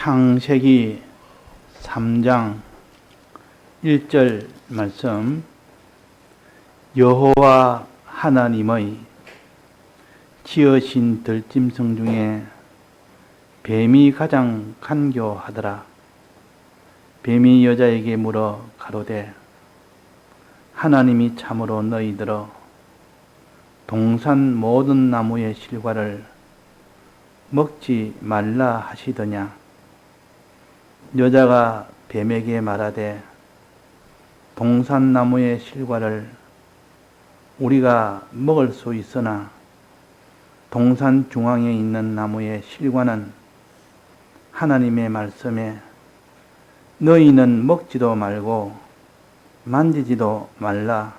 창세기 3장 1절 말씀. 여호와 하나님의 지으신 들짐승 중에 뱀이 가장 간교하더라. 뱀이 여자에게 물어 가로되 하나님이 참으로 너희들어 동산 모든 나무의 실과를 먹지 말라 하시더냐. 여자가 뱀에게 말하되 동산 나무의 실과를 우리가 먹을 수 있으나 동산 중앙에 있는 나무의 실과는 하나님의 말씀에 너희는 먹지도 말고 만지지도 말라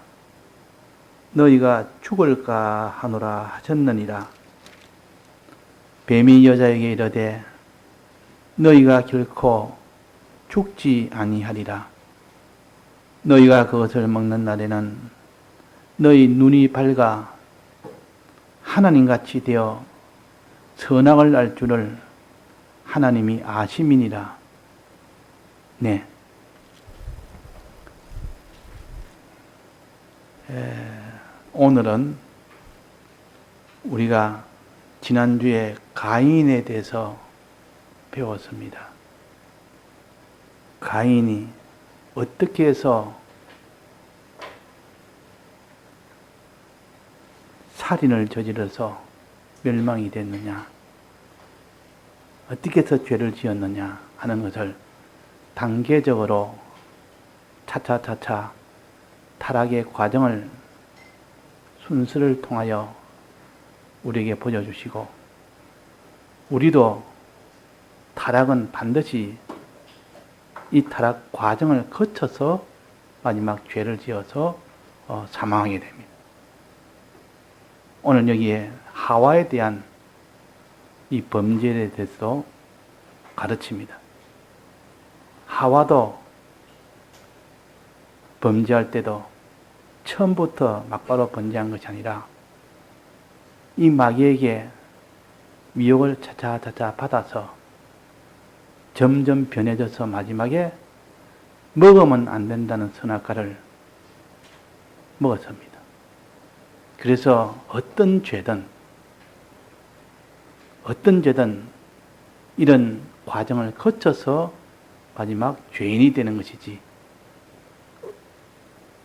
너희가 죽을까 하노라 하셨느니라. 뱀이 여자에게 이르되 너희가 결코 죽지 아니하리라. 너희가 그것을 먹는 날에는 너희 눈이 밝아 하나님같이 되어 선악을 알 줄을 하나님이 아심이니라. 네. 오늘은 우리가 지난주에 가인에 대해서 배웠습니다. 가인이 어떻게 해서 살인을 저질러서 멸망이 됐느냐, 어떻게 해서 죄를 지었느냐 하는 것을 단계적으로 차차차차 타락의 과정을 순서를 통하여 우리에게 보여주시고, 우리도 타락은 반드시 이 타락 과정을 거쳐서 마지막 죄를 지어서 사망하게 됩니다. 오늘 여기에 하와에 대한 이 범죄에 대해서도 가르칩니다. 하와도 범죄할 때도 처음부터 막바로 범죄한 것이 아니라 이 마귀에게 미혹을 차차차차 받아서 점점 변해져서 마지막에 먹으면 안 된다는 선악과를 먹었습니다. 그래서 어떤 죄든 이런 과정을 거쳐서 마지막 죄인이 되는 것이지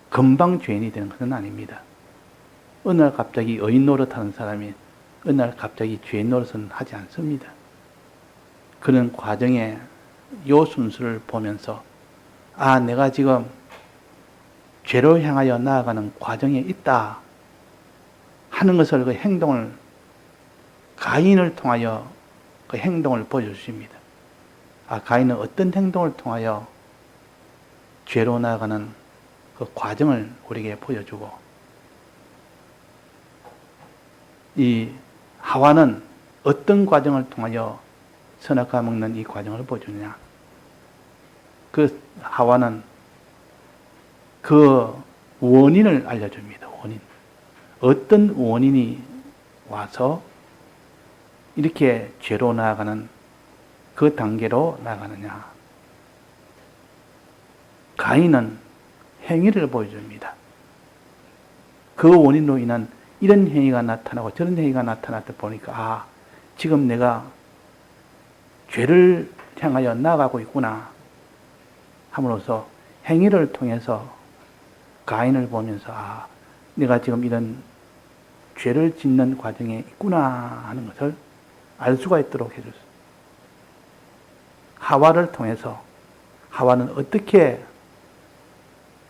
금방 죄인이 되는 것은 아닙니다. 어느 날 갑자기 의인 노릇하는 사람이 어느 날 갑자기 죄인 노릇은 하지 않습니다. 그런 과정의 요 순서를 보면서 내가 지금 죄로 향하여 나아가는 과정에 있다 하는 것을 그 행동을 가인을 통하여 그 행동을 보여주십니다. 가인은 어떤 행동을 통하여 죄로 나아가는 그 과정을 우리에게 보여주고, 이 하와는 어떤 과정을 통하여 선악과 먹는 이 과정을 보여주느냐. 그 하와는 그 원인을 알려줍니다. 원인. 어떤 원인이 와서 이렇게 죄로 나아가는 그 단계로 나아가느냐. 가인은 행위를 보여줍니다. 그 원인으로 인한 이런 행위가 나타나고 저런 행위가 나타났다 보니까 지금 내가 죄를 향하여 나아가고 있구나 함으로써 행위를 통해서 가인을 보면서 내가 지금 이런 죄를 짓는 과정에 있구나 하는 것을 알 수가 있도록 해줬어요. 하와를 통해서 하와는 어떻게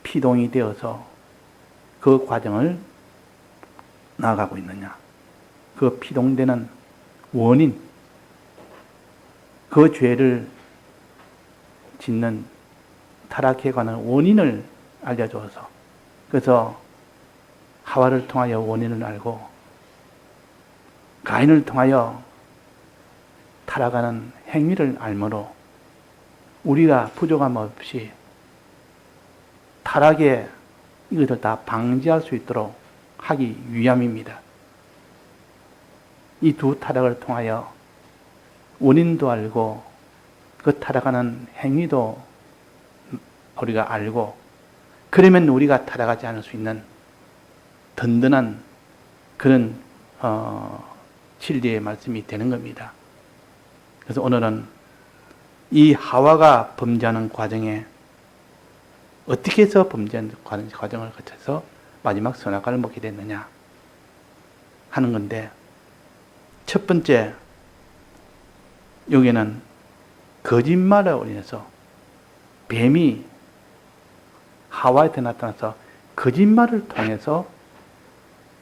피동이 되어서 그 과정을 나아가고 있느냐. 그 피동되는 원인, 그 죄를 짓는 타락해 가는 원인을 알려줘서, 그래서 하와를 통하여 원인을 알고 가인을 통하여 타락하는 행위를 알므로 우리가 부족함 없이 타락에 이것을 다 방지할 수 있도록 하기 위함입니다. 이 두 타락을 통하여 원인도 알고 그 타락하는 행위도 우리가 알고, 그러면 우리가 타락하지 않을 수 있는 든든한 그런 진리의 말씀이 되는 겁니다. 그래서 오늘은 이 하와가 범죄하는 과정에 어떻게 해서 범죄하는 과정을 거쳐서 마지막 선악과를 먹게 됐느냐 하는 건데, 첫 번째, 여기는 거짓말을 인해서 뱀이 하와한테 나타나서 거짓말을 통해서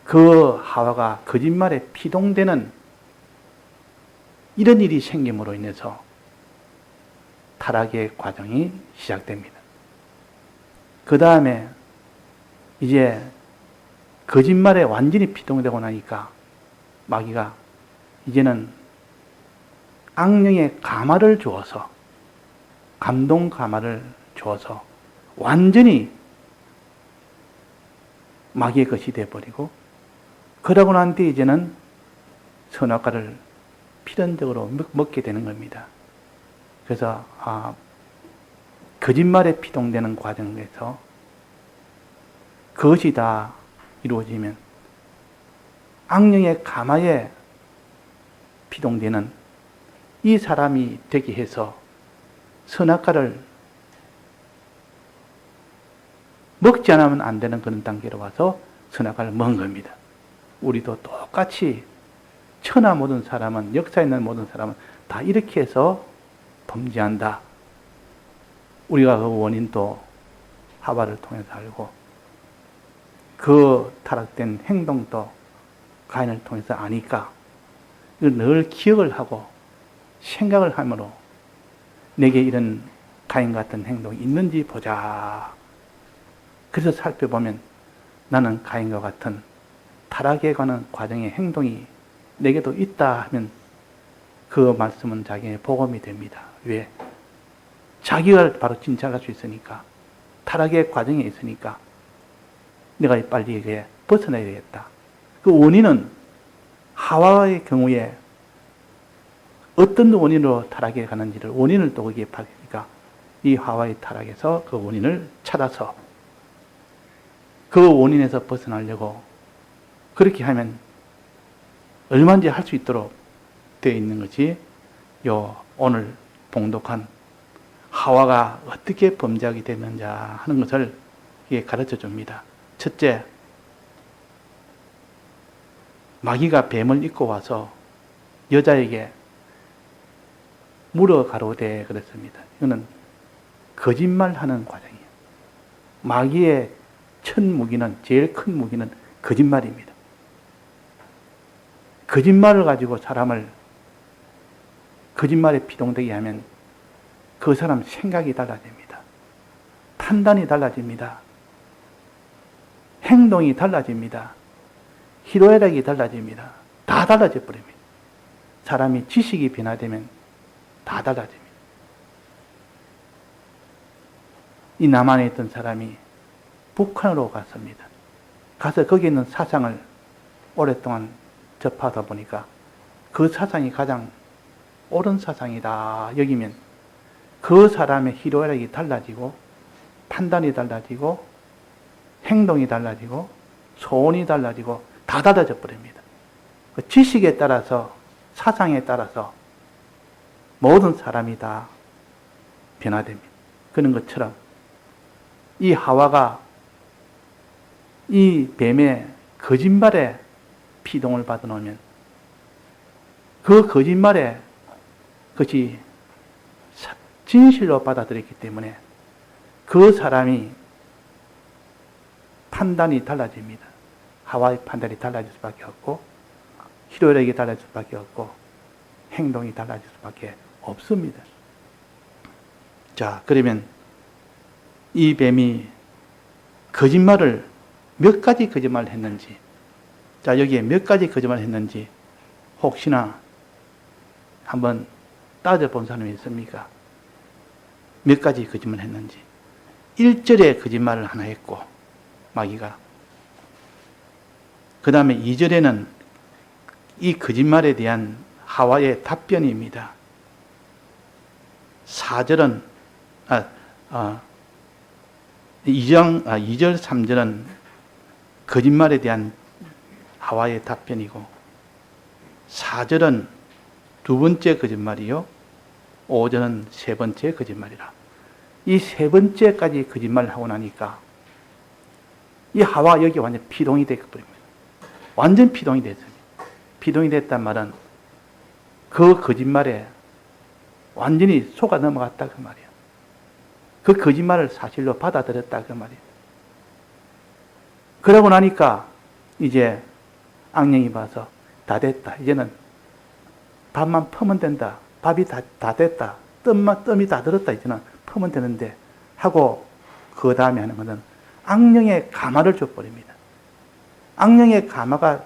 그 하와가 거짓말에 피동되는 이런 일이 생김으로 인해서 타락의 과정이 시작됩니다. 그 다음에 이제 거짓말에 완전히 피동되고 나니까 마귀가 이제는 악령의 가마를 주어서, 감동 가마를 주어서 완전히 마귀의 것이 되어버리고, 그러고 난 뒤에 이제는 선악과를 필연적으로 먹게 되는 겁니다. 그래서 거짓말에 피동되는 과정에서 그것이 다 이루어지면 악령의 가마에 피동되는 이 사람이 되게 해서 선악과를 먹지 않으면 안 되는 그런 단계로 와서 선악과를 먹은 겁니다. 우리도 똑같이 천하 모든 사람은, 역사에 있는 모든 사람은 다 이렇게 해서 범죄한다. 우리가 그 원인도 하와를 통해서 알고, 그 타락된 행동도 가인을 통해서 아니까 이걸 늘 기억을 하고 생각을 함으로 내게 이런 가인 같은 행동이 있는지 보자. 그래서 살펴보면 나는 가인과 같은 타락에 관한 과정의 행동이 내게도 있다 하면 그 말씀은 자기의 복음이 됩니다. 왜? 자기가 바로 진찰할 수 있으니까, 타락의 과정에 있으니까 내가 빨리 이게 벗어나야 되겠다. 그 원인은 하와의 경우에 어떤 원인으로 타락에 가는지를, 원인을 또 거기에 밝히니까 이 하와의 타락에서 그 원인을 찾아서 그 원인에서 벗어나려고 그렇게 하면 얼마든지 할 수 있도록 되어 있는 것이 요 오늘 봉독한 하와가 어떻게 범죄하게 되는지 하는 것을 이게 가르쳐 줍니다. 첫째, 마귀가 뱀을 입고 와서 여자에게 물어 가로되 그랬습니다. 이거는 거짓말하는 과정이에요. 마귀의 첫 무기는, 제일 큰 무기는 거짓말입니다. 거짓말을 가지고 사람을 거짓말에 피동되게 하면 그 사람 생각이 달라집니다. 판단이 달라집니다. 행동이 달라집니다. 희로애락이 달라집니다. 다 달라져 버립니다. 사람이 지식이 변화되면 다 달라집니다. 이 남한에 있던 사람이 북한으로 갔습니다. 가서 거기 있는 사상을 오랫동안 접하다 보니까 그 사상이 가장 옳은 사상이다 여기면 그 사람의 희로애락이 달라지고, 판단이 달라지고, 행동이 달라지고, 소원이 달라지고 다 달라져 버립니다. 그 지식에 따라서, 사상에 따라서 모든 사람이 다 변화됩니다. 그런 것처럼 이 하와가 이 뱀의 거짓말에 피동을 받아 놓으면 그 거짓말에 그것이 진실로 받아들였기 때문에 그 사람이 판단이 달라집니다. 하와의 판단이 달라질 수밖에 없고, 희로애락이 달라질 수밖에 없고, 행동이 달라질 수밖에 없습니다. 자, 그러면 이 뱀이 거짓말을 몇 가지 거짓말을 했는지, 자, 여기에 몇 가지 거짓말을 했는지 혹시나 한번 따져본 사람이 있습니까? 몇 가지 거짓말을 했는지. 1절에 거짓말을 하나 했고, 마귀가. 그 다음에 2절에는 이 거짓말에 대한 하와의 답변입니다. 4절은 2절 3절은 거짓말에 대한 하와의 답변이고 4절은 두 번째 거짓말이요 5절은 세 번째 거짓말이라. 이 세 번째까지 거짓말을 하고 나니까 이 하와 여기 완전 피동이 되어버립니다. 완전 피동이 됐습니다. 피동이 됐단 말은 그 거짓말에 완전히 속아 넘어갔다 그 말이에요. 그 거짓말을 사실로 받아들였다 그 말이에요. 그러고 나니까 이제 악령이 봐서 다 됐다. 이제는 밥만 퍼면 된다. 밥이 다 됐다. 뜸이 다 들었다. 이제는 퍼면 되는데 하고 그 다음에 하는 것은 악령의 가마를 줘버립니다. 악령의 가마가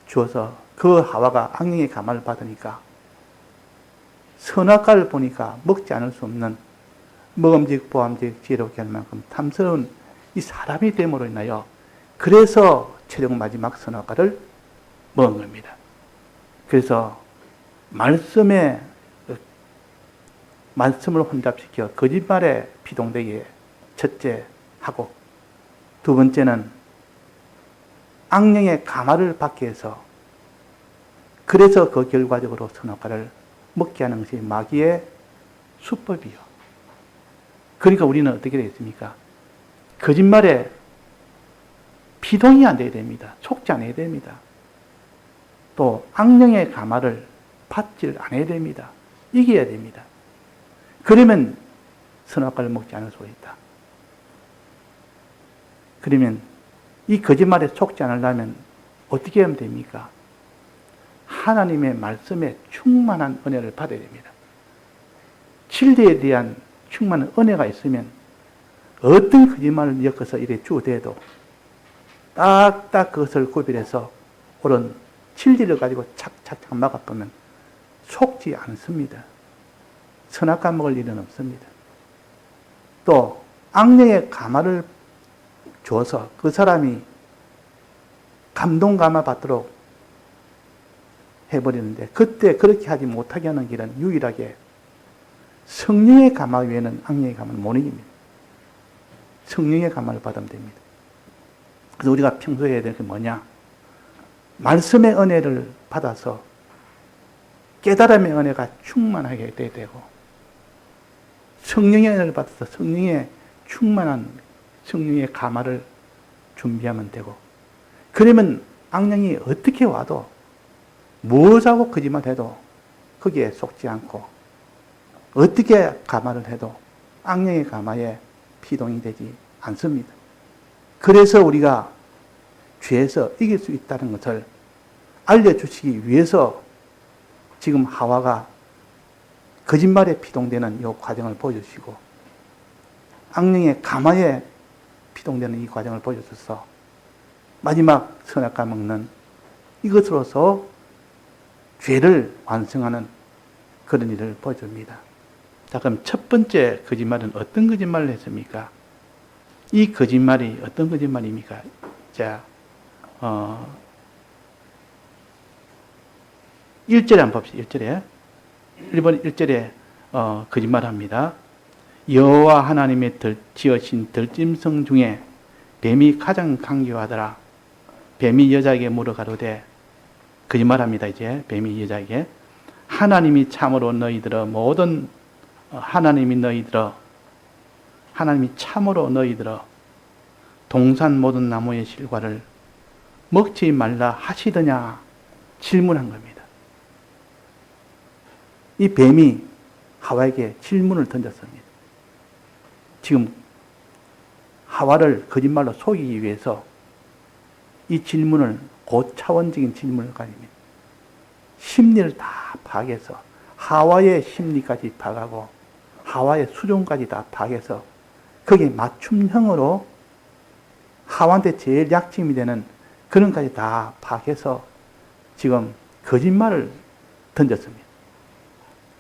주어서 그 하와가 악령의 가마를 받으니까 선악과를 보니까 먹지 않을 수 없는 먹음직 보암직 지혜롭게 할 만큼 탐스러운 이 사람이 됨으로 인하여 그래서 최종 마지막 선악과를 먹은 겁니다. 그래서 말씀을 혼잡시켜 거짓말에 피동되게 첫째 하고 두 번째는 악령의 가마를 받게 해서 그래서 그 결과적으로 선악과를 먹게 하는 것이 마귀의 수법이요. 그러니까 우리는 어떻게 되겠습니까? 거짓말에 피동이 안 돼야 됩니다. 속지 않아야 됩니다. 또 악령의 가마를 받지 않아야 됩니다. 이겨야 됩니다. 그러면 선악과를 먹지 않을 수가 있다. 그러면 이 거짓말에 속지 않으려면 어떻게 하면 됩니까? 하나님의 말씀에 충만한 은혜를 받아야 됩니다. 진리에 대한 충만한 은혜가 있으면 어떤 거짓말을 엮어서 이래 주어대도 딱딱 그것을 구별해서 옳은 진리를 가지고 착착착 막아보면 속지 않습니다. 선악과 먹을 일은 없습니다. 또 악령의 가마를 줘서 그 사람이 감동 가마 받도록 해버리는데 그때 그렇게 하지 못하게 하는 길은 유일하게 성령의 가마 외에는 악령의 가마는 못 이깁니다. 성령의 가마를 받으면 됩니다. 그래서 우리가 평소에 해야 될 게 뭐냐? 말씀의 은혜를 받아서 깨달음의 은혜가 충만하게 돼야 되고 성령의 은혜를 받아서 성령의 충만한 성령의 가마를 준비하면 되고 그러면 악령이 어떻게 와도 무엇하고 거짓말해도 거기에 속지 않고 어떻게 가마를 해도 악령의 가마에 피동이 되지 않습니다. 그래서 우리가 죄에서 이길 수 있다는 것을 알려주시기 위해서 지금 하와가 거짓말에 피동되는 이 과정을 보여주시고 악령의 가마에 피동되는 이 과정을 보여줘서 마지막 선악과 먹는 이것으로서 죄를 완성하는 그런 일을 보여줍니다. 자, 그럼 첫 번째 거짓말은 어떤 거짓말을 했습니까? 이 거짓말이 어떤 거짓말입니까? 자, 1절에 한번 봅시다. 1절에. 1번 1절에 거짓말합니다. 여호와 하나님의 지으신 들짐승 중에 뱀이 가장 강교하더라. 뱀이 여자에게 물어가로되 거짓말합니다. 이제 뱀이 여자에게 하나님이 참으로 너희들어 동산 모든 나무의 실과를 먹지 말라 하시더냐 질문한 겁니다. 이 뱀이 하와에게 질문을 던졌습니다. 지금 하와를 거짓말로 속이기 위해서 이 질문을 고차원적인 질문을 가집니다. 심리를 다 파악해서 하와의 심리까지 파악하고 하와의 수종까지 다 파악해서 거기에 맞춤형으로 하와한테 제일 약점이 되는 그런 까지 다 파악해서 지금 거짓말을 던졌습니다.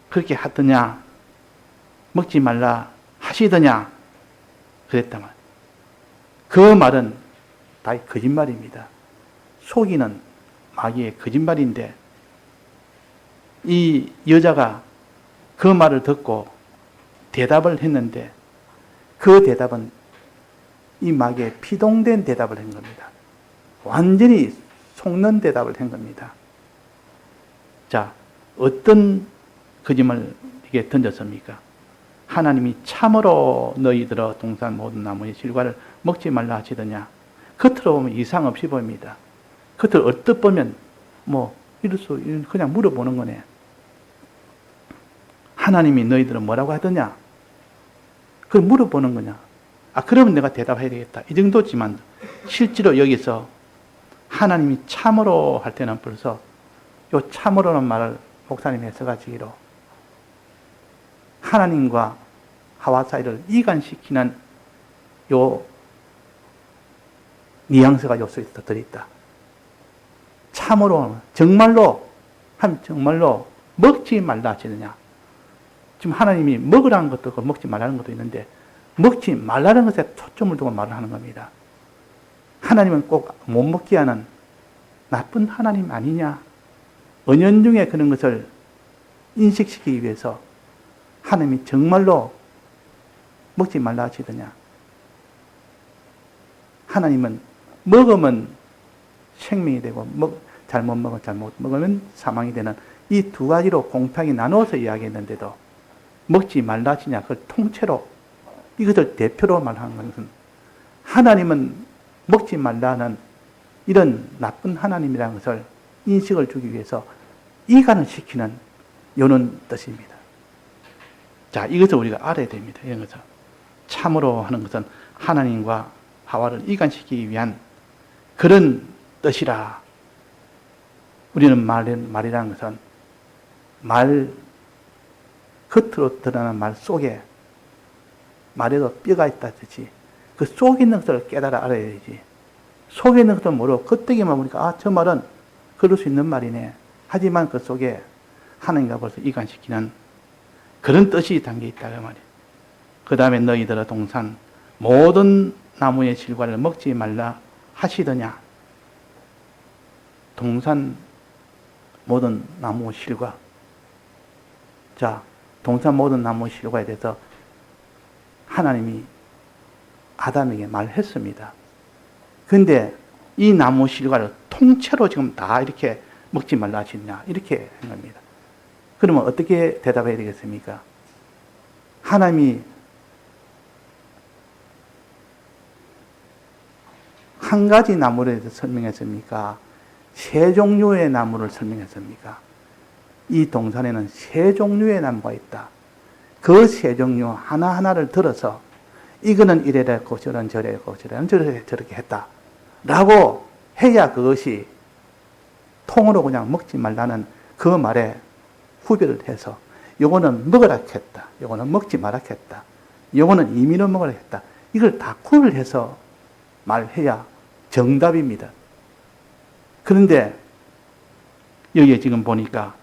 그렇게 하더냐 먹지 말라 하시더냐 그랬단 말이에요. 그 말은 다 거짓말입니다. 속이는 마귀의 거짓말인데 이 여자가 그 말을 듣고 대답을 했는데 그 대답은 이 마귀에 피동된 대답을 한 겁니다. 완전히 속는 대답을 한 겁니다. 자, 어떤 거짓말을 이게 던졌습니까? 하나님이 참으로 너희들어 동산 모든 나무의 실과를 먹지 말라 하시더냐? 겉으로 보면 이상 없이 보입니다. 겉으로 얼뜻 보면 이럴 수 그냥 물어보는 거네. 하나님이 너희들은 뭐라고 하더냐? 그걸 물어보는 거냐? 그러면 내가 대답해야 되겠다. 이 정도지만 실제로 여기서 하나님이 참으로 할 때는 벌써 요 참으로는 말을 목사님이 해석하시기로 하나님과 하와 사이를 이간시키는 요 뉘앙스가 요 속에 들어있다. 참으로 정말로 먹지 말라 하시느냐. 지금 하나님이 먹으라는 것도 있고 먹지 말라는 것도 있는데 먹지 말라는 것에 초점을 두고 말을 하는 겁니다. 하나님은 꼭 못 먹게 하는 나쁜 하나님 아니냐. 은연중에 그런 것을 인식시키기 위해서 하나님이 정말로 먹지 말라 하시더냐. 하나님은 먹으면 생명이 되고 잘못 먹으면 사망이 되는 이 두 가지로 공평히 나누어서 이야기했는데도 먹지 말라 하시냐. 그걸 통째로 이것을 대표로 말하는 것은 하나님은 먹지 말라는 이런 나쁜 하나님이라는 것을 인식을 주기 위해서 이간을 시키는 요런 뜻입니다. 자, 이것을 우리가 알아야 됩니다. 이런 것을. 참으로 하는 것은 하나님과 하와를 이간시키기 위한 그런 뜻이라. 우리는 말이라는 것은 겉으로 드러나는 말 속에 말에도 뼈가 있다듯이 그 속에 있는 것을 깨달아 알아야 되지. 속에 있는 것을 모르고 겉대기만 보니까 저 말은 그럴 수 있는 말이네. 하지만 그 속에 하나님과 벌써 이간시키는 그런 뜻이 담겨 있다 그 말이에요. 그 다음에 너희들의 동산 모든 나무의 실과를 먹지 말라 하시더냐. 동산 모든 나무 실과. 자, 동산 모든 나무 실과에 대해서 하나님이 아담에게 말했습니다. 근데 이 나무 실과를 통째로 지금 다 이렇게 먹지 말라 하시냐 이렇게 한 겁니다. 그러면 어떻게 대답해야 되겠습니까? 하나님이 한 가지 나무를 설명했습니까? 세 종류의 나무를 설명했습니까? 이 동산에는 세 종류의 나무가 있다. 그 세 종류 하나하나를 들어서 이거는 이래랬고 저런 저래고 저런 저렇게 했다. 라고 해야 그것이 통으로 그냥 먹지 말라는 그 말에 구별을 해서 요거는 먹으라 했다. 요거는 먹지 마라 했다. 요거는 임의로 먹으라 했다. 이걸 다 구별해서 말해야 정답입니다. 그런데 여기에 지금 보니까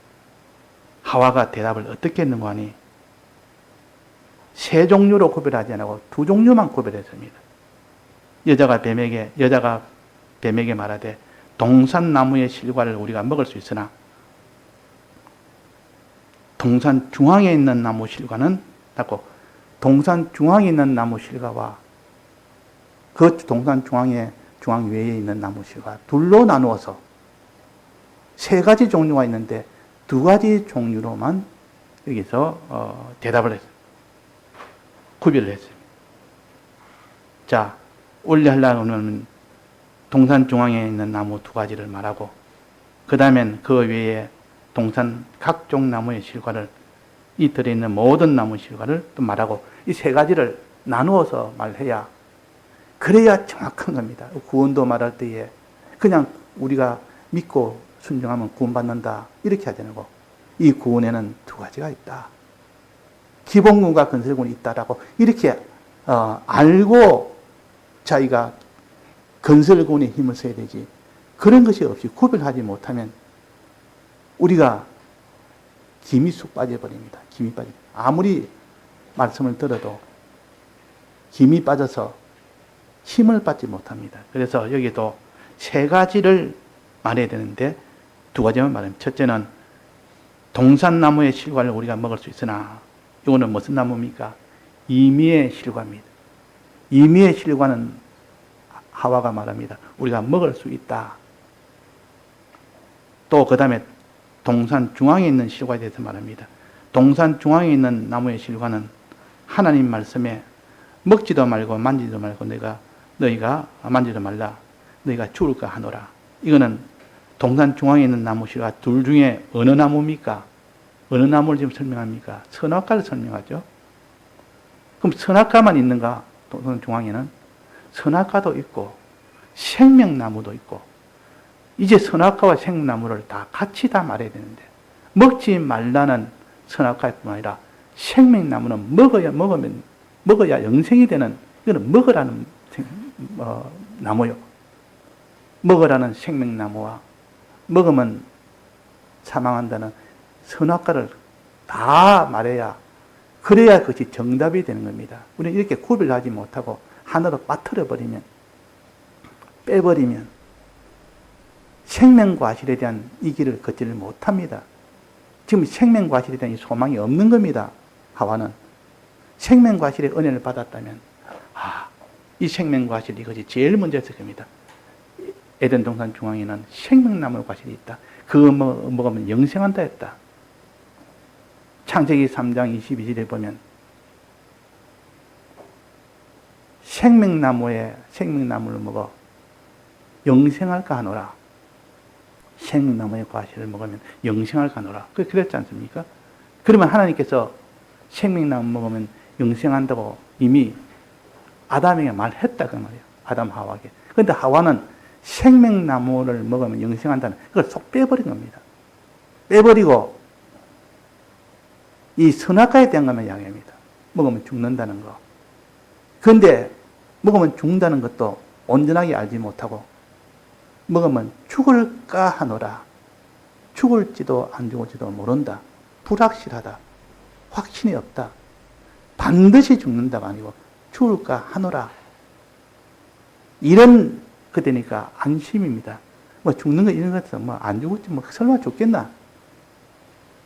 하와가 대답을 어떻게 했는가 하니 세 종류로 구별하지 않고 두 종류만 구별했습니다. 여자가 뱀에게 말하되 동산나무의 실과를 우리가 먹을 수 있으나 동산 중앙에 있는 나무 실과는 닫고 동산 중앙에 있는 나무 실과와 그 동산 중앙 외에 있는 나무 실과 둘로 나누어서 세 가지 종류가 있는데 두 가지 종류로만 여기서 대답을 했습니다. 구별을 했습니다. 자, 원래 하려고 하면 동산 중앙에 있는 나무 두 가지를 말하고 그 다음엔 그 외에 동산 각종 나무의 실과를 이 들어있는 모든 나무 실과를 또 말하고 이 세 가지를 나누어서 말해야 그래야 정확한 겁니다. 구원도 말할 때에 그냥 우리가 믿고 순종하면 구원받는다 이렇게 하지 않고 이 구원에는 두 가지가 있다. 기본군과 건설군이 있다라고 이렇게 알고 자기가 건설군의 힘을 써야 되지. 그런 것이 없이 구별하지 못하면 우리가 김이 쑥 빠져버립니다. 김이 빠져. 아무리 말씀을 들어도 김이 빠져서 힘을 받지 못합니다. 그래서 여기도 세 가지를 말해야 되는데 두 가지만 말하면 첫째는 동산나무의 실과를 우리가 먹을 수 있으나 이거는 무슨 나무입니까? 이미의 실과입니다. 이미의 실과는 하와가 말합니다. 우리가 먹을 수 있다. 또 그 다음에 동산 중앙에 있는 실과에 대해서 말합니다. 동산 중앙에 있는 나무의 실과는 하나님 말씀에 먹지도 말고 만지도 말고 너희가 만지도 말라. 너희가 죽을까 하노라. 이거는 동산 중앙에 있는 나무 실과 둘 중에 어느 나무입니까? 어느 나무를 지금 설명합니까? 선악과를 설명하죠. 그럼 선악과만 있는가? 동산 중앙에는 선악과도 있고 생명나무도 있고, 이제 선악과와 생명나무를 다 같이 다 말해야 되는데, 먹지 말라는 선악과뿐만 아니라 생명나무는 먹어야 영생이 되는, 이거는 먹으라는 나무요. 먹으라는 생명나무와 먹으면 사망한다는 선악과를 다 말해야, 그래야 그것이 정답이 되는 겁니다. 우리는 이렇게 구별하지 못하고 하나로 빠뜨려 버리면, 빼버리면 생명과실에 대한 이 길을 걷지를 못합니다. 지금 생명과실에 대한 이 소망이 없는 겁니다. 하와는 생명과실의 은혜를 받았다면 이 생명과실 이것이 제일 먼저였을 겁니다. 에덴 동산 중앙에는 생명나무 과실이 있다. 그거 먹으면 영생한다 했다. 창세기 3장 22절에 보면 생명나무를 먹어 영생할까 하노라. 생명나무의 과실을 먹으면 영생할까 하노라. 그랬지 않습니까? 그러면 하나님께서 생명나무 먹으면 영생한다고 이미 아담에게 말했다 그 말이에요. 아담 하와에게. 그런데 하와는 생명나무를 먹으면 영생한다는 그걸 쏙 빼버린 겁니다. 빼버리고 이 선악과에 대한 것만 이야기합니다. 먹으면 죽는다는 거. 그런데 먹으면 죽는다는 것도 온전하게 알지 못하고 먹으면 죽을까 하노라. 죽을지도 안 죽을지도 모른다. 불확실하다. 확신이 없다. 반드시 죽는다가 아니고 죽을까 하노라. 이런 그때니까 안심입니다. 뭐 죽는 거 이런 것도 뭐 안 죽을지 뭐 설마 죽겠나?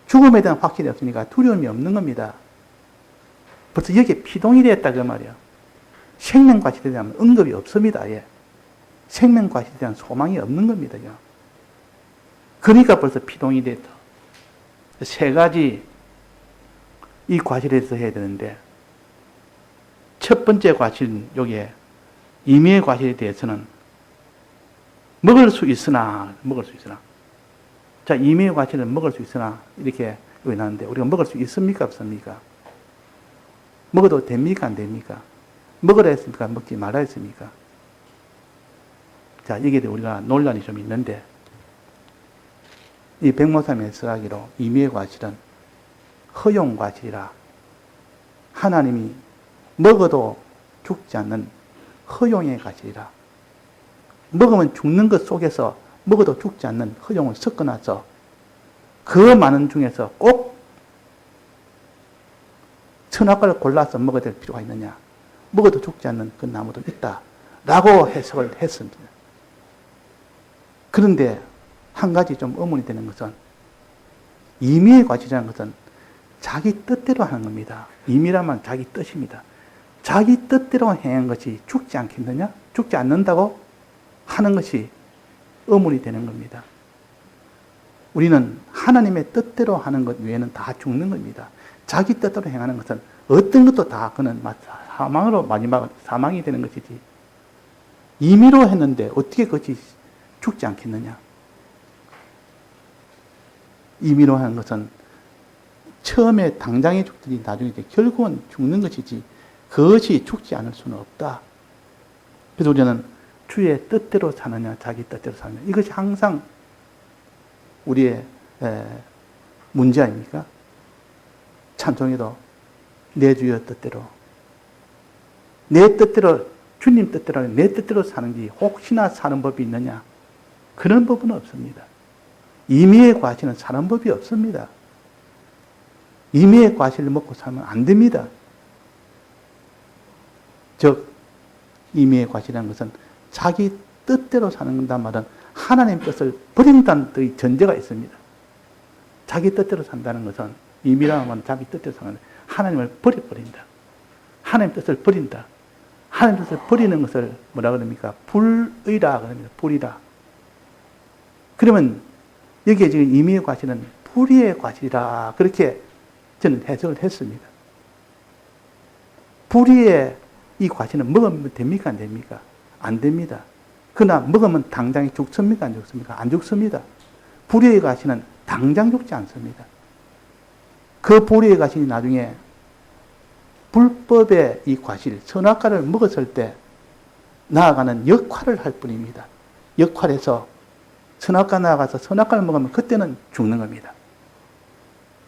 죽음에 대한 확신이 없으니까 두려움이 없는 겁니다. 벌써 여기에 피동이 됐다 그 말이야. 생명과실에 대한 언급이 없습니다. 예. 생명과실에 대한 소망이 없는 겁니다. 예. 그러니까 벌써 피동이 됐다. 세 가지 이 과실에 대해서 해야 되는데, 첫 번째 과실, 여기에 임의의 과실에 대해서는 먹을 수 있으나. 자, 임의의 과실은 먹을 수 있으나 이렇게 여기 나왔는데, 우리가 먹을 수 있습니까 없습니까? 먹어도 됩니까 안 됩니까? 먹으라 했습니까 먹지 말라 했습니까? 자, 여기에 우리가 논란이 좀 있는데, 이 백모삼의 쓰라기로 임의의 과실은 허용 과실이라, 하나님이 먹어도 죽지 않는 허용의 과실이라, 먹으면 죽는 것 속에서 먹어도 죽지 않는 허용을 섞어놔서 그 많은 중에서 꼭 선악과를 골라서 먹어야 될 필요가 있느냐? 먹어도 죽지 않는 그 나무도 있다 라고 해석을 했습니다. 그런데 한 가지 좀 의문이 되는 것은, 임의의 과실이라는 것은 자기 뜻대로 하는 겁니다. 임의라면 자기 뜻입니다. 자기 뜻대로 행한 것이 죽지 않겠느냐? 죽지 않는다고 하는 것이 의문이 되는 겁니다. 우리는 하나님의 뜻대로 하는 것 외에는 다 죽는 겁니다. 자기 뜻대로 행하는 것은 어떤 것도 다 그는 사망으로 마지막 사망이 되는 것이지, 임의로 했는데 어떻게 그것이 죽지 않겠느냐? 임의로 하는 것은 처음에 당장에 죽든지 나중에 결국은 죽는 것이지 그것이 죽지 않을 수는 없다. 그래서 우리는 주의 뜻대로 사느냐 자기 뜻대로 사느냐, 이것이 항상 우리의 문제 아닙니까? 찬송에도 내 주의 뜻대로, 내 뜻대로, 주님 뜻대로 내 뜻대로 사는지 혹시나 사는 법이 있느냐? 그런 법은 없습니다. 임의의 과실은 사는 법이 없습니다. 임의의 과실을 먹고 살면 안 됩니다. 즉 임의의 과실이라는 것은 자기 뜻대로 사는 건단 말은 하나님 뜻을 버린다는 전제가 있습니다. 자기 뜻대로 산다는 것은, 임이라 하면 자기 뜻대로 사는, 하나님을 버려버린다. 하나님 뜻을 버린다. 하나님 뜻을 버리는 것을 뭐라 그럽니까? 불의라 그럽니다. 불의라. 그러면 여기에 지금 임의의 과실은 불의의 과실이라 그렇게 저는 해석을 했습니다. 불의의 이 과실은 먹으면 됩니까? 안 됩니까? 안 됩니다. 그러나 먹으면 당장 죽습니까? 안 죽습니까? 안 죽습니다. 불의의 과실은 당장 죽지 않습니다. 그 불의의 과실이 나중에 불법의 이 과실, 선악과를 먹었을 때 나아가는 역할을 할 뿐입니다. 역할에서 선악과 나아가서 선악과를 먹으면 그때는 죽는 겁니다.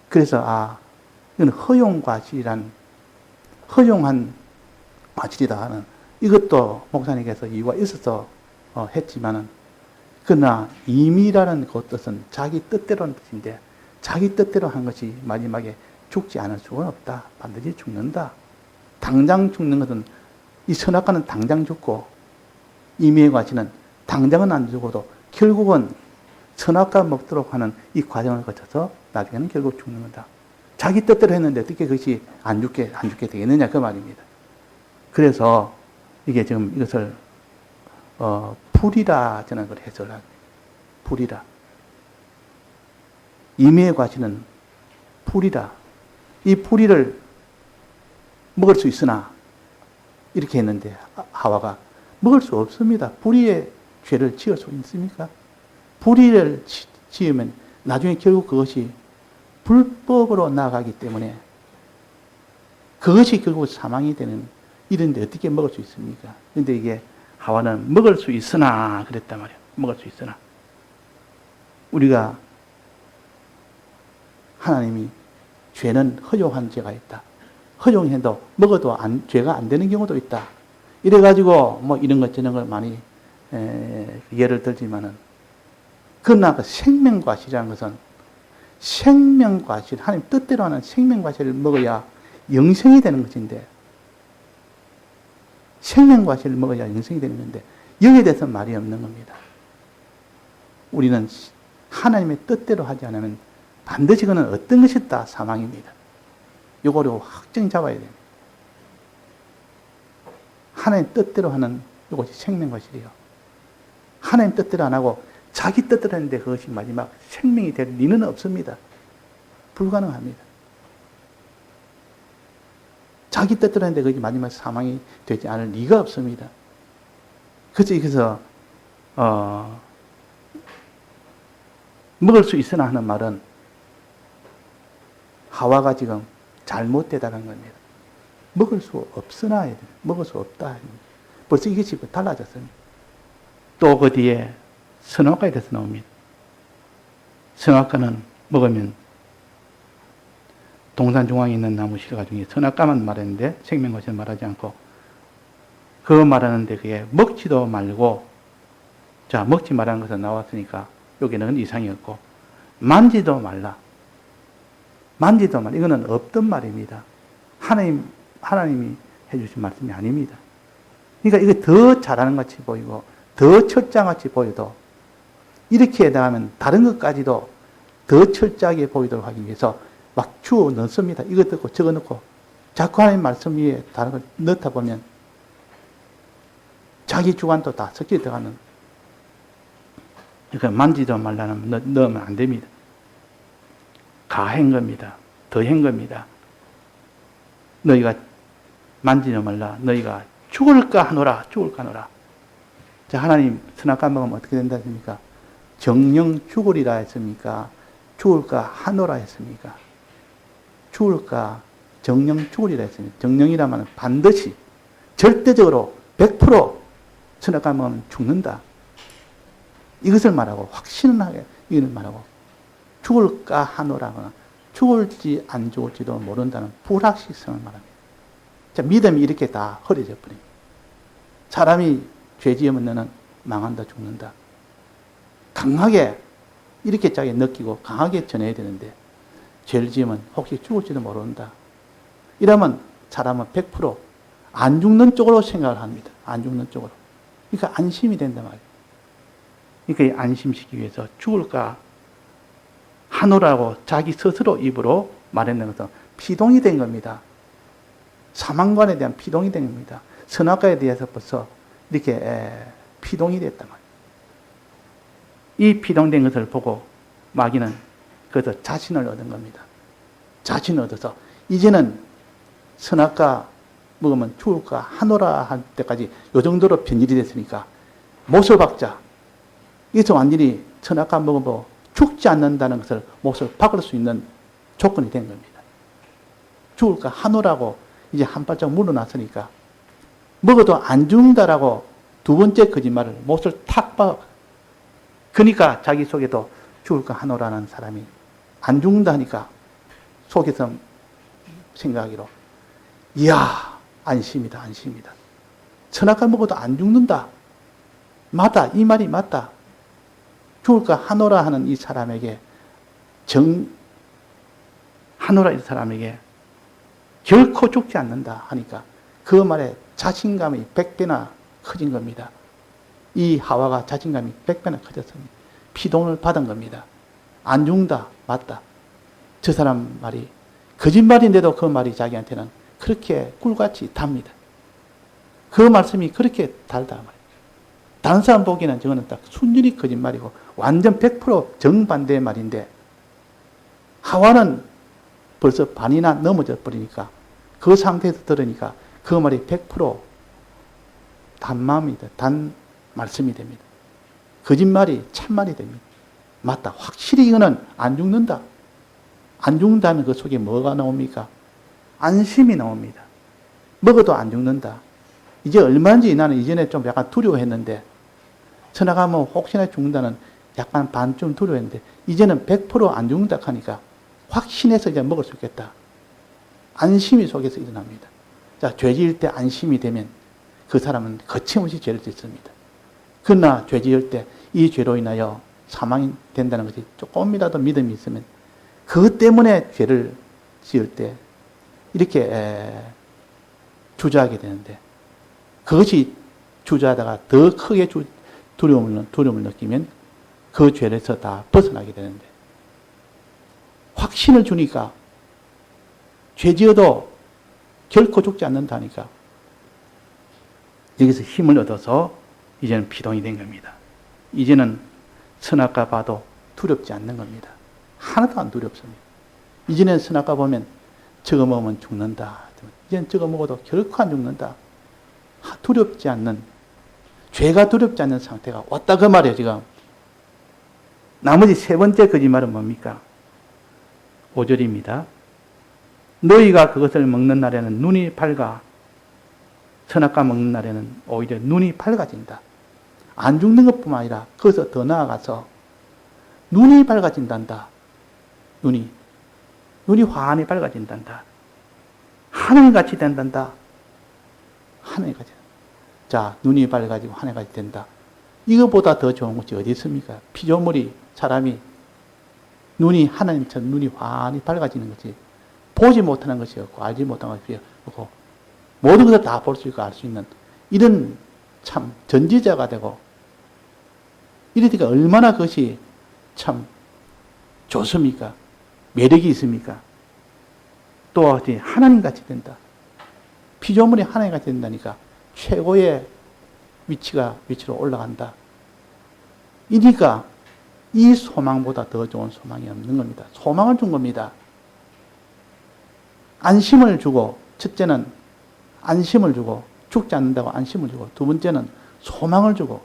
그래서 이건 허용과실이란, 허용한 과실이다 하는, 이것도 목사님께서 이유가 있어서 했지만은, 그러나 임의라는 그 뜻은 자기 뜻대로는 뜻인데, 자기 뜻대로 한 것이 마지막에 죽지 않을 수가 없다. 반드시 죽는다. 당장 죽는 것은, 이 선악과는 당장 죽고, 임의의 과실은 당장은 안 죽어도 결국은 선악과 먹도록 하는 이 과정을 거쳐서 나중에는 결국 죽는 거다. 자기 뜻대로 했는데 어떻게 그것이 안 죽게 되겠느냐, 그 말입니다. 그래서 이게 지금 이것을 불이라 저는 그걸 해석을 합니다. 불이라. 임의의 과실은 불이라. 이 불이를 먹을 수 있으나 이렇게 했는데 하와가 먹을 수 없습니다. 불의의 죄를 지을 수 있습니까? 불의를 지으면 나중에 결국 그것이 불법으로 나아가기 때문에 그것이 결국 사망이 되는, 이런데 어떻게 먹을 수 있습니까? 그런데 이게 하와는 먹을 수 있으나 그랬단 말이에요. 먹을 수 있으나. 우리가 하나님이 죄는 허용한 죄가 있다. 허용해도 먹어도 죄가 안 되는 경우도 있다. 이래가지고 뭐 이런 것 저런 걸 많이 예를 들지만은, 그러나 그 생명과실이라는 것은 생명과실, 하나님 뜻대로 하는 생명과실을 먹어야 영생이 되는 것인데, 생명과실을 먹어야 영생이 되는 건데 여기에 대해서 말이 없는 겁니다. 우리는 하나님의 뜻대로 하지 않으면 반드시 그는 어떤 것이다? 사망입니다. 요거를 확정히 잡아야 됩니다. 하나님 뜻대로 하는 이것이 생명과실이요. 하나님 뜻대로 안 하고 자기 뜻대로 했는데 그것이 마지막 생명이 될 리는 없습니다. 불가능합니다. 자기 뜻대로 했는데 그것이 마지막 사망이 되지 않을 리가 없습니다. 그래서 여기서 먹을 수 있으나 하는 말은 하와가 지금 잘못되다는 겁니다. 먹을 수 없으나, 먹을 수 없다. 벌써 이것이 달라졌습니다. 또 그 뒤에 선악과에 대해서 나옵니다. 선악과는 먹으면 동산 중앙에 있는 나무 실과 중에 선악과만 말했는데 생명과실을 말하지 않고, 그거 말하는데 그게 먹지도 말고, 자, 먹지 말라는 것은 나왔으니까 여기는 이상이 없고, 만지도 말라. 만지도 말라. 이거는 없던 말입니다. 하나님이 해주신 말씀이 아닙니다. 그러니까 이게 더 잘하는 것 같이 보이고, 더 철저같이 보여도, 이렇게 해나가면 다른 것까지도 더 철저하게 보이도록 하기 위해서 막 주워 넣습니다. 이것 넣고 저거 넣고, 자꾸 하나님 말씀 위에 다른 걸 넣다 보면 자기 주관도 다 섞여 들어가는. 그러니까 만지도 말라는 넣으면 안 됩니다. 가한 겁니다. 더한 겁니다. 너희가 만지지 말라. 너희가 죽을까 하노라. 죽을까 하노라. 자, 하나님 선악과 먹으면 어떻게 된다 했습니까? 정령 죽으리라 했습니까? 죽을까 하노라 했습니까? 죽을까, 정령 죽으리라 했습니다. 정령이라면 반드시 절대적으로 100% 선악과 먹으면 죽는다. 이것을 말하고, 확신하게 이걸 말하고, 죽을까 하노라거나 죽을지 안 죽을지도 모른다는 불확실성을 말합니다. 자, 믿음이 이렇게 다 허려져 버립니다. 사람이 죄 지으면 너는 망한다, 죽는다. 강하게 이렇게 짜게 느끼고 강하게 전해야 되는데, 죄를 지으면 혹시 죽을지도 모른다. 이러면 사람은 100% 안 죽는 쪽으로 생각을 합니다. 안 죽는 쪽으로. 그러니까 안심이 된단 말이에요. 그러니까 안심시키기 위해서 죽을까 하노라고 자기 스스로 입으로 말했는 것은 피동이 된 겁니다. 사망관에 대한 피동이 된 겁니다. 선악과에 대해서 벌써 이렇게 피동이 됐단 말이에요. 이 피동된 것을 보고 마귀는 그래서 자신을 얻은 겁니다. 자신을 얻어서 이제는 선악과 먹으면 죽을까 하노라 할 때까지 요 정도로 변질이 됐으니까 못을 박자. 이것은 완전히 선악과 먹으면 죽지 않는다는 것을 못을 박을 수 있는 조건이 된 겁니다. 죽을까 하노라고 이제 한 발짝 물러났으니까 먹어도 안 죽는다라고 두 번째 거짓말을 못을 탁 박아. 그러니까 자기 속에도 죽을까 하노라는 사람이 안 죽는다 하니까 속에서 생각하기로 이야 안심이다 안심이다. 선악과 먹어도 안 죽는다. 맞다 이 말이 맞다. 죽을까 하노라 하는 이 사람에게 하노라 이 사람에게 결코 죽지 않는다 하니까 그 말에 자신감이 100배나 커진 겁니다. 이 하와가 자신감이 100배나 커졌습니다. 피동을 받은 겁니다. 안 죽는다 맞다. 저 사람 말이 거짓말인데도 그 말이 자기한테는 그렇게 꿀같이 답니다. 그 말씀이 그렇게 달다 말이에요. 다른 사람 보기에는 저거는 딱 순전히 거짓말이고 완전 100% 정반대의 말인데 하와는 벌써 반이나 넘어져 버리니까 그 상태에서 들으니까 그 말이 100% 단마음이다. 단 말씀이 됩니다. 거짓말이 참말이 됩니다. 맞다. 확실히 이거는 안 죽는다. 안 죽는다면 그 속에 뭐가 나옵니까? 안심이 나옵니다. 먹어도 안 죽는다. 이제 얼마인지 나는 이전에 좀 약간 두려워했는데 전화가면 혹시나 죽는다는 약간 반쯤 두려워했는데 이제는 100%안 죽는다 하니까 확신해서 이제 먹을 수 있겠다. 안심이 속에서 일어납니다. 자, 죄 지을 때 안심이 되면 그 사람은 거침없이 죄를 짓습니다. 그러나 죄 지을 때 이 죄로 인하여 사망이 된다는 것이 조금이라도 믿음이 있으면 그것 때문에 죄를 지을 때 이렇게 주저하게 되는데 그것이 주저하다가 더 크게 두려움을 느끼면 그 죄에서 다 벗어나게 되는데 확신을 주니까 죄 지어도 결코 죽지 않는다니까 여기서 힘을 얻어서 이제는 피동이 된 겁니다. 이제는 선악과 봐도 두렵지 않는 겁니다. 하나도 안 두렵습니다. 이전엔 선악과 보면 저거 먹으면 죽는다. 이제는 저거 먹어도 결코 안 죽는다. 두렵지 않는, 죄가 두렵지 않는 상태가 왔다 그 말이에요 지금. 나머지 세 번째 거짓말은 뭡니까? 5절입니다. 너희가 그것을 먹는 날에는 눈이 밝아. 선악과 먹는 날에는 오히려 눈이 밝아진다. 안 죽는 것뿐만 아니라 거기서 더 나아가서 눈이 밝아진단다. 눈이 환히 밝아진단다. 하늘같이 된단다. 하늘같이. 자, 눈이 밝아지고 하늘같이 된다. 이거보다 더 좋은 것이 어디 있습니까? 피조물이 사람이 눈이 하나님처럼 눈이 환히 밝아지는 것이 보지 못하는 것이 없고 알지 못하는 것이 없고 모든 것을 다 볼 수 있고 알 수 있는 이런 참 전지자가 되고 이러니까 얼마나 그것이 참 좋습니까? 매력이 있습니까? 또 하나님같이 된다. 피조물이 하나님같이 된다니까 최고의 위치로 올라간다. 이니까 이 소망보다 더 좋은 소망이 없는 겁니다. 소망을 준 겁니다. 안심을 주고 첫째는 안심을 주고 죽지 않는다고 안심을 주고 두 번째는 소망을 주고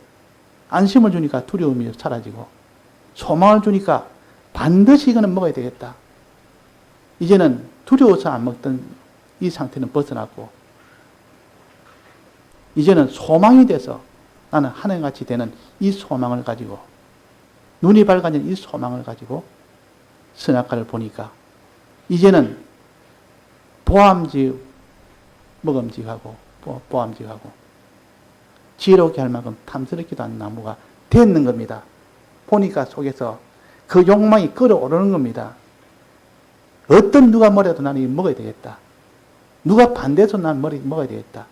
안심을 주니까 두려움이 사라지고 소망을 주니까 반드시 이거는 먹어야 되겠다. 이제는 두려워서 안 먹던 이 상태는 벗어났고 이제는 소망이 돼서 나는 하늘같이 되는 이 소망을 가지고 눈이 밝아진 이 소망을 가지고 선악과를 보니까 이제는 먹음직하고 보암직하고 지혜롭게 할 만큼 탐스럽기도 한 나무가 됐는 겁니다. 보니까 속에서 그 욕망이 끌어오르는 겁니다. 어떤 누가 뭐래도 나는 이거 먹어야 되겠다. 누가 반대해서 난 먹어야 되겠다.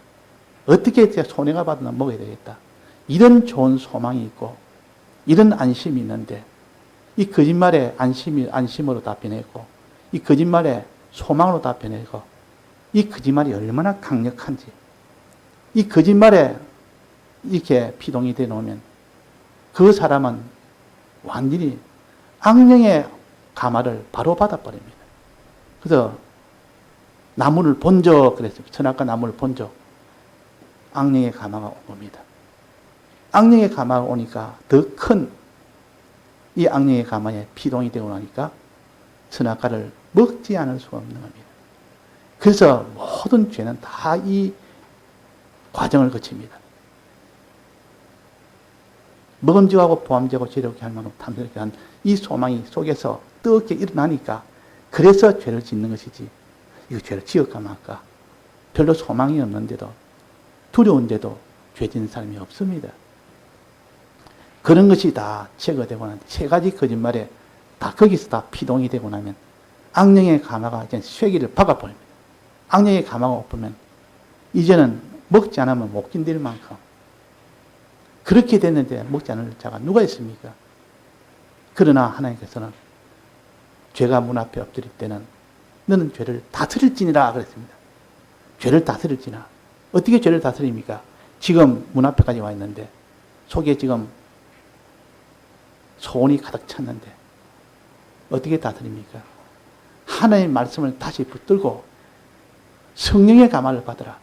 어떻게 손해가 받아도 난 먹어야 되겠다. 이런 좋은 소망이 있고 이런 안심이 있는데 이 거짓말에 안심으로 답변했고, 이 거짓말에 소망으로 답변했고, 이 거짓말이 얼마나 강력한지, 이 거짓말에 이렇게 피동이 되어 놓으면 그 사람은 완전히 악령의 가마를 바로 받아버립니다. 그래서 나무를 본적 그랬습니다. 선악과 나무를 본적. 악령의 가마가 옵니다. 악령의 가마가 오니까 더 큰 이 악령의 가마에 피동이 되고 나니까 선악과를 먹지 않을 수가 없는 겁니다. 그래서 모든 죄는 다 이 과정을 거칩니다. 먹음직하고 보암직하고 죄롭게 할 만큼 탐스럽게 한 이 소망이 속에서 뜨겁게 일어나니까 그래서 죄를 짓는 것이지, 이거 죄를 지을까 말까 별로 소망이 없는데도 두려운데도 죄 짓는 사람이 없습니다. 그런 것이 다 제거되고 나면 세 가지 거짓말에 다 거기서 다 피동이 되고 나면 악령의 가마가 이제 쇠기를 박아버립니다. 악령의 가마가 엎으면 이제는 먹지 않으면 못 견딜 만큼 그렇게 됐는데 먹지 않을 자가 누가 있습니까? 그러나 하나님께서는 죄가 문 앞에 엎드릴 때는 너는 죄를 다스릴지니라 그랬습니다. 죄를 다스릴지나. 어떻게 죄를 다스립니까? 지금 문 앞에까지 와 있는데 속에 지금 소원이 가득 찼는데 어떻게 다스립니까? 하나님의 말씀을 다시 붙들고 성령의 가마를 받으라.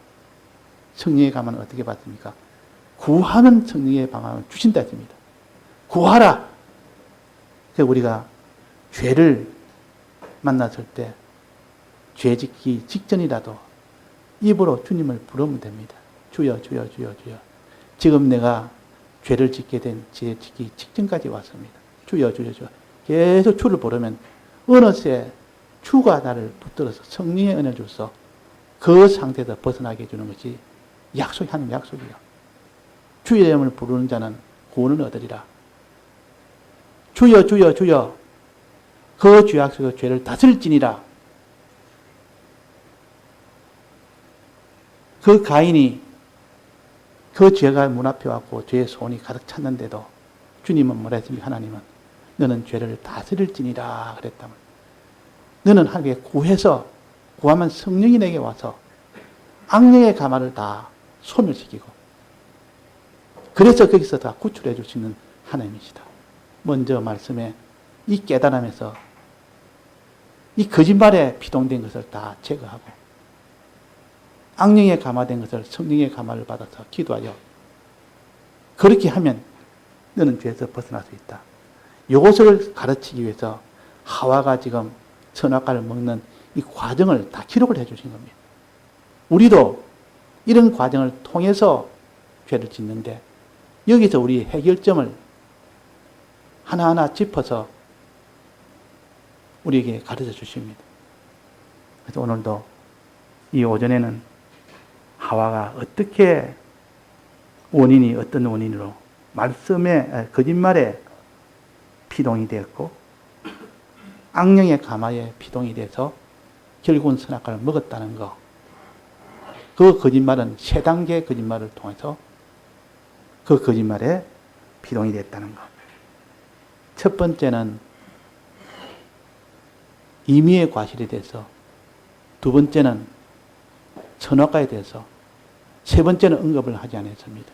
성령의 가마는 어떻게 받습니까? 구하는 성령의 방안을 주신다 했습니다. 구하라. 그래서 우리가 죄를 만났을 때 죄 짓기 직전이라도 입으로 주님을 부르면 됩니다. 주여 주여 주여 주여. 지금 내가 죄를 짓게 된 죄 짓기 직전까지 왔습니다. 주여 주여 주여. 계속 주를 부르면 어느새 주가 나를 붙들어서 성령의 은혜를 줘서 그 상태에서 벗어나게 해주는 것이 하는 약속이요. 주의 이름을 부르는 자는 구원을 얻으리라. 주여 주여 주여. 그 주 약속의 죄를 다스릴지니라. 그 가인이 그 죄가 문 앞에 왔고 죄의 소원이 가득 찼는데도 주님은 뭐라 했습니까? 하나님은 너는 죄를 다스릴지니라 그랬다면 너는 하나님께 구해서 구하면 성령이 내게 와서 악령의 가마를 다 소멸시키고 그래서 거기서 다 구출해 줄 수 있는 하나님이시다. 먼저 말씀에 이 깨달음에서 이 거짓말에 피동된 것을 다 제거하고 악령에 감화된 것을 성령의 감화를 받아서 기도하여 그렇게 하면 너는 죄에서 벗어날 수 있다. 이것을 가르치기 위해서 하와가 지금 선악과를 먹는 이 과정을 다 기록을 해 주신 겁니다. 우리도 이런 과정을 통해서 죄를 짓는데 여기서 우리 해결점을 하나하나 짚어서 우리에게 가르쳐 주십니다. 그래서 오늘도 이 오전에는 하와가 어떻게 어떤 원인으로 말씀에 거짓말에 피동이 되었고 악령의 가마에 피동이 돼서 결국은 선악과를 먹었다는 것. 그 거짓말은 세 단계의 거짓말을 통해서 그 거짓말에 피동이 됐다는 것. 첫 번째는 임의의 과실에 대해서, 두 번째는 선악과에 대해서, 세 번째는 언급을 하지 않았습니다.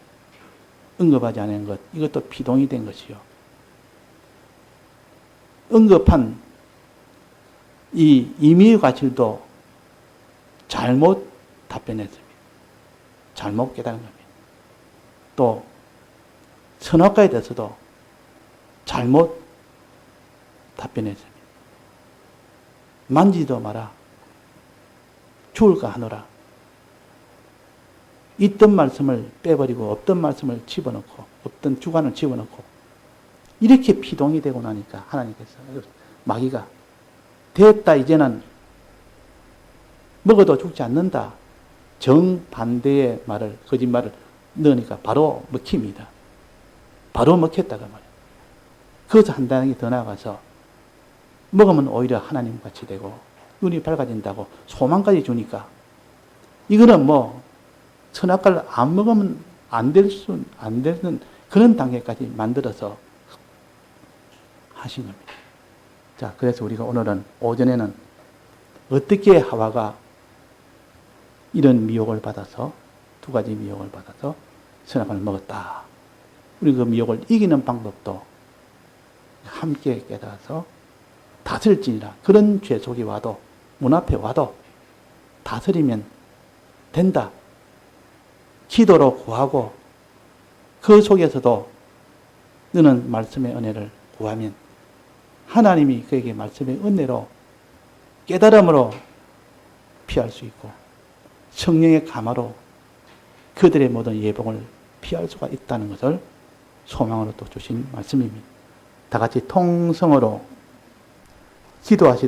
언급하지 않은 것, 이것도 피동이 된 것이요. 언급한 이 임의의 과실도 잘못 답변했습니다. 잘못 깨달은 겁니다. 또 선악과에 대해서도 잘못 답변했습니다. 만지도 마라. 죽을까 하노라. 있던 말씀을 빼버리고 없던 말씀을 집어넣고 없던 주관을 집어넣고 이렇게 피동이 되고 나니까 하나님께서 마귀가 됐다 이제는 먹어도 죽지 않는다. 정반대의 말을 거짓말을 넣으니까 바로 먹힙니다. 바로 먹혔다가 말이에요. 그것을 한 단계 더 나아가서 먹으면 오히려 하나님같이 되고 눈이 밝아진다고 소망까지 주니까 이거는 뭐 선악과를 안 먹으면 안 되는 그런 단계까지 만들어서 하신 겁니다. 자, 그래서 우리가 오늘은 오전에는 어떻게 하와가 이런 미혹을 받아서, 두 가지 미혹을 받아서 선악과를 먹었다. 우리 그 미혹을 이기는 방법도 함께 깨달아서 다스릴지니라. 그런 죄 속이 와도, 문 앞에 와도 다스리면 된다. 기도로 구하고 그 속에서도 너는 말씀의 은혜를 구하면 하나님이 그에게 말씀의 은혜로 깨달음으로 피할 수 있고 성령의 감화로 그들의 모든 예봉을 피할 수가 있다는 것을 소망으로 또 주신 말씀입니다. 다 같이 통성으로 기도하시다.